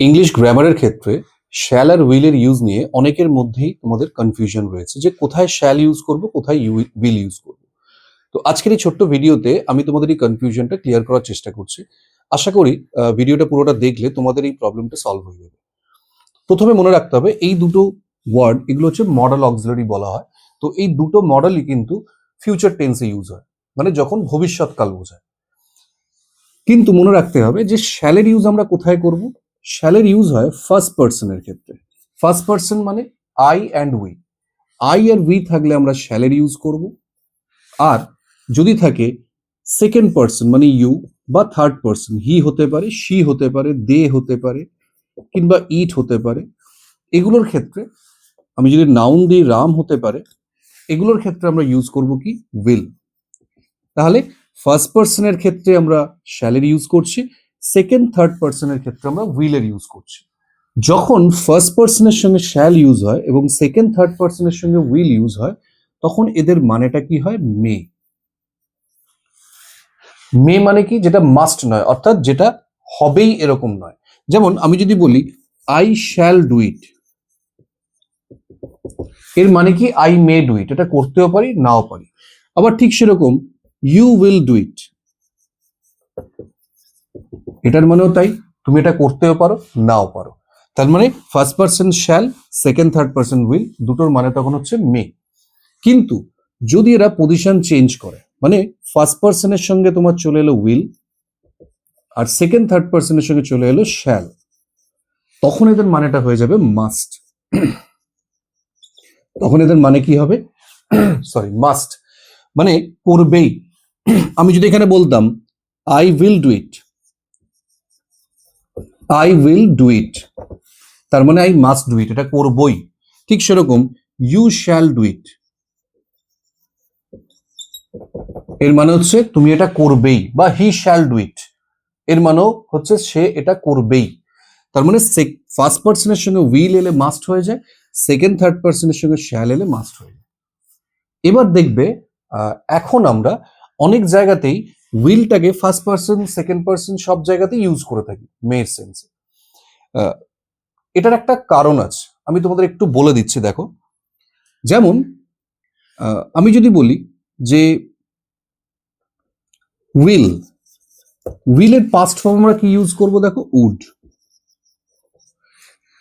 English গ্রামারের ক্ষেত্রে shall আর উইলের use নিয়ে অনেকের মধ্যেই তোমাদের কনফিউশন রয়েছে যে কোথায় শ্যাল ইউজ করব, কোথায় উইল ইউজ করব। তো আজকের এই ছোট্ট ভিডিওতে আমি তোমাদের এই কনফিউশনটা ক্লিয়ার করার চেষ্টা করছি। আশা করি ভিডিওটা পুরোটা দেখলে তোমাদের এই প্রবলেমটা সলভ হয়ে যাবে। প্রথমে মনে রাখতে হবে এই দুটো ওয়ার্ড, এগুলো হচ্ছে মডেল অক্সিলারি বলা হয়। তো এই দুটো মডেলই কিন্তু ফিউচার টেন্সে ইউজ হয়, মানে যখন ভবিষ্যৎকাল বোঝায়। কিন্তু মনে রাখতে হবে যে শ্যালের ইউজ আমরা কোথায় করব। শ্যালের ইউজ হয় ফার্স্ট পার্সনের ক্ষেত্রে। ফার্স্ট পার্সন মানে আই অ্যান্ড উই। আই আর উই থাকলে আমরা শ্যালের ইউজ করব। আর যদি থাকে সেকেন্ড পার্সন মানে ইউ, বা থার্ড পার্সন, হি হতে পারে, শি হতে পারে, দে হতে পারে, কিংবা ইট হতে পারে, এগুলোর ক্ষেত্রে আমি যদি নাউন দিই রাম হতে পারে, এগুলোর ক্ষেত্রে আমরা ইউজ করব কি উইল। তাহলে ফার্স্ট পার্সনের ক্ষেত্রে আমরা শ্যালের ইউজ করছি, সেকেন্ড থার্ড পার্সনের ক্ষেত্রে আমরা উইলের ইউজ করছি। যখন ফার্স্ট পার্সনের সঙ্গে শ্যাল ইউজ হয় এবং সেকেন্ড থার্ড পার্সনের সঙ্গে উইল ইউজ হয়, তখন এদের মানেটা কি হয়? মে। মে মানে কি? যেটা মাস্ট নয়, অর্থাৎ যেটা হবেই এরকম নয়। যেমন আমি যদি বলি আই শ্যাল ডু ইট, এর মানে কি আই মে ডু ইট, এটা করতেও পারি নাও পারি। আবার ঠিক সেরকম ইউ উইল ডু ইট, এটার মানেও তাই, তুমি এটা করতেও পারো নাও পারো। তার মানে first person shall, second third person will, দুটোর মানে তখন হচ্ছে মে। কিন্তু যদি এরা পজিশন চেঞ্জ করে, মানে ফার্স্ট পার্সনের সঙ্গে তোমার চলে এলো উইল আর সেকেন্ড থার্ড পার্সনের সঙ্গে চলে এলো শ্যাল, তখন এদের মানেটা হয়ে যাবে মাস্ট। তখন এদের মানে কি হবে? সরি, মাস্ট মানে করবেই। আমি যদি এখানে বলতাম I will do it, I will do it, তার মানে আই মাস্ট ডু ইট, এটা করবই। ঠিক সেরকম ইউ শ্যাল ডু ইট, এর মানে হচ্ছে তুমি এটা করবেই। বা হি শ্যাল ডু ইট, এর মানেও হচ্ছে সে এটা করবেই। তার মানে ফার্স্ট পার্সনের সঙ্গে উইল এলে মাস্ট হয়ে যায়, সেকেন্ড থার্ড পার্সনের সঙ্গে শ্যাল এলে মাস্ট হয়ে যায়। এবার দেখবে এখন আমরা অনেক জায়গাতেই উইলটাকে ফার্স্ট পার্সন, সেকেন্ড পার্সন সব জায়গাতেই ইউজ করে থাকি মেয়ের সেন্সে। এটার একটা কারণ আছে, আমি তোমাদের একটু বলে দিচ্ছি। দেখো, যেমন আমি যদি বলি যে উইল, উইলের পাস্ট ফর্ম আমরা কি ইউজ করব? দেখো, উড।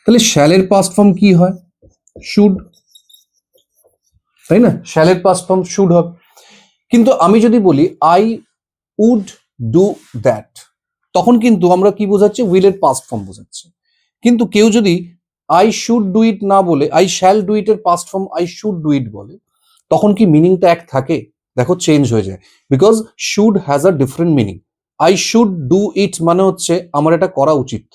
তাহলে শ্যালের পাস্ট ফর্ম কি হয়? শুড, তাই না? শ্যালের পাস্ট ফর্ম শুড হবে। কিন্তু আমি যদি বলি আই উড ডু দ্যাট, তখন কিন্তু আমরা কি বোঝাচ্ছি? উইলের পাস্ট ফর্ম বোঝাচ্ছি। কিন্তু কেউ যদি আই শুড ডু ইট না বলে আই শ্যাল ডু ইট এর past form I should do it বলে, তখন কি মিনিংটা এক থাকে? দেখো, চেঞ্জ হয়ে যায়। Because should has a different meaning. I should do it মানে হচ্ছে আমার এটা করা উচিত,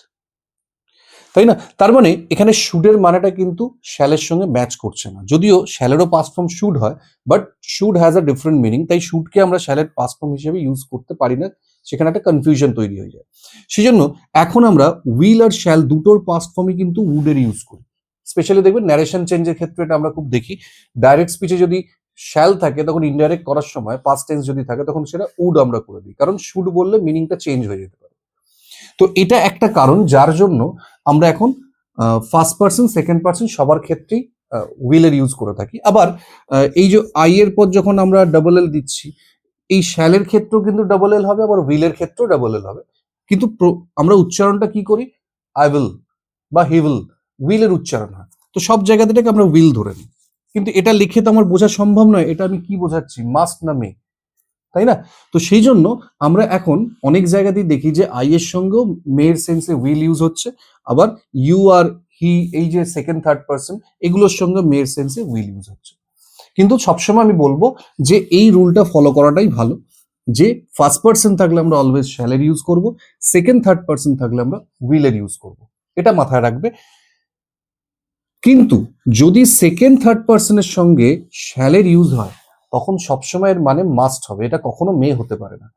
তাই না? তার মানে এখানে শুডের মানেটা কিন্তু শ্যালের সঙ্গে ম্যাচ করছে না। যদিও শ্যালেরও পাস্ট ফর্ম শুড হয়, but should has a different meaning, তাই শুডকে আমরা শ্যালের পাস্ট ফর্ম হিসেবে ইউজ করতে পারি না, সেখানে একটা কনফিউশন তৈরি হয়ে যায়। সেজন্য এখন আমরা উইল আর শ্যাল দুটোর পাস্ট ফর্মই কিন্তু উডের ইউজ করি। স্পেশালি দেখবেন ন্যারেশন চেঞ্জের ক্ষেত্রে এটা আমরা খুব দেখি। ডাইরেক্ট স্পিচে যদি শ্যাল থাকে, তখন ইনডাইরেক্ট করার সময় পাস্ট টেন্স যদি থাকে, তখন সেটা উড আমরা করে দিই, কারণ শুড বললে মিনিংটা চেঞ্জ হয়ে যেতে পারে। তো এটা একটা কারণ যার জন্য আমরা এখন ফার্স্ট পার্সন, সেকেন্ড পার্সন সবার ক্ষেত্রেই উইলের ইউজ করে থাকি। আবার এই যে আই এর পর যখন আমরা ডাবল এল দিচ্ছি, এই শ্যালের ক্ষেত্রেও কিন্তু ডাবল এল হবে, আবার উইলের ক্ষেত্রেও ডাবল এল হবে। কিন্তু আমরা উচ্চারণটা কি করি? আই উইল বা হি উইল, উইলের উচ্চারণ হয়। তো সব জায়গাতে এটাকে আমরা উইল ধরে নিই। কিন্তু এটা লিখে তো আমার বোঝা সম্ভব নয় এটা আমি কি বোঝাচ্ছি, মাস্ট না মে, তাই না? তো সেই জন্য আমরা এখন অনেক জায়গাতেই দেখি যে আই এর সঙ্গেও মেয়ের সেন্সে উইল ইউজ হচ্ছে, আবার ইউ আর হি, এই যে সেকেন্ড থার্ড পার্সন, এগুলোর সঙ্গে মেয়ের সেন্সে উইল ইউজ হচ্ছে। কিন্তু সবসময় আমি বলবো যে এই রুলটা ফলো করাটাই ভালো, যে ফার্স্ট পার্সন থাকলে আমরা অলওয়েজ শ্যালের ইউজ করব, সেকেন্ড থার্ড পার্সন থাকলে আমরা উইলের ইউজ করব, এটা মাথায় রাখবে। কিন্তু যদি সেকেন্ড থার্ড পার্সনের সঙ্গে শ্যালের ইউজ হয়, তখন সবসময় এর মানে মাস্ট হবে, এটা কখনো মে হতে পারে না।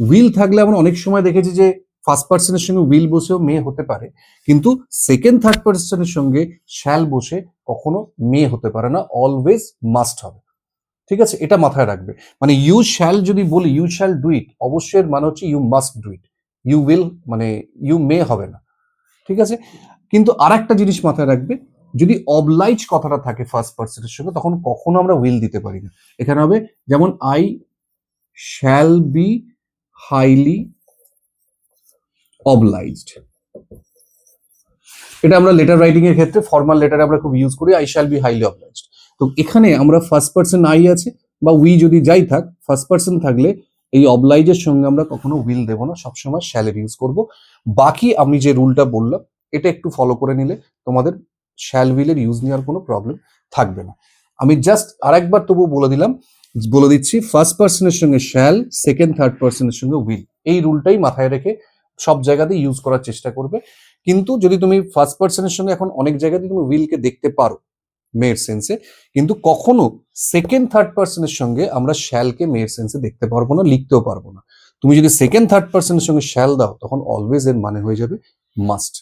উইল থাকলে আমরা অনেক সময় দেখেছি যে ফার্স্ট পার্সনের সঙ্গে উইল বসেও মে হতে পারে, কিন্তু সেকেন্ড থার্ড পার্সনের সঙ্গে শ্যাল বসে কখনো মে হতে পারে না, অলওয়েজ মাস্ট হবে। ঠিক আছে, এটা মাথায় রাখবে। মানে ইউ শ্যাল যদি বলি ইউ শ্যাল ডু ইট, অবশ্যই এর মানে হচ্ছে you must do it. You will মানে ইউ মে হবে না। ঠিক আছে? কিন্তু আর একটা জিনিস মাথায় রাখবে, যদি অবলাইজ কথাটা থাকে ফার্স্ট পার্সনের সঙ্গে, তখন কখনো আমরা উইল দিতে পারি না। এখানে হবে যেমন I shall be highly obliged. এটা আমরা লেটার রাইটিং এর ক্ষেত্রে ফর্মাল লেটারে আমরা খুব ইউজ করি, I shall be highly obliged. তো এখানে আমরা ফার্স্ট পার্সন আই আছে বা উই যদি যাই থাক, ফার্স্ট পার্সন থাকলে এই অবলাইজের সঙ্গে আমরা কখনো উইল দেবো না, সবসময় শ্যালের ইউজ করব। বাকি আমি যে রুলটা বললাম এটা একটু ফলো করে নিলে তোমাদের শ্যাল উইলের ইউজ নেওয়ার কোনো প্রবলেম থাকবে না। আমি জাস্ট আরেকবার তবু বলে দিচ্ছি, ফার্স্ট পার্সনের সঙ্গে শ্যাল, সেকেন্ড থার্ড পার্সনের সঙ্গে উইল, এই রুলটাই মাথায় রেখে সব জায়গাতে ইউজ করার চেষ্টা করবে। কিন্তু যদি তুমি ফার্স্ট পার্সনের সঙ্গে এখন অনেক জায়গাতে তুমি উইলকে দেখতে পারো মেয়ের সেন্সে, কিন্তু কখনো সেকেন্ড থার্ড পার্সনের সঙ্গে আমরা শ্যালকে মেয়ের সেন্সে দেখতে পারবো না, লিখতেও পারবো না। তুমি যদি সেকেন্ড থার্ড পার্সনের সঙ্গে শ্যাল দাও তখন অলওয়েজ এর মানে হয়ে যাবে মাস্ট।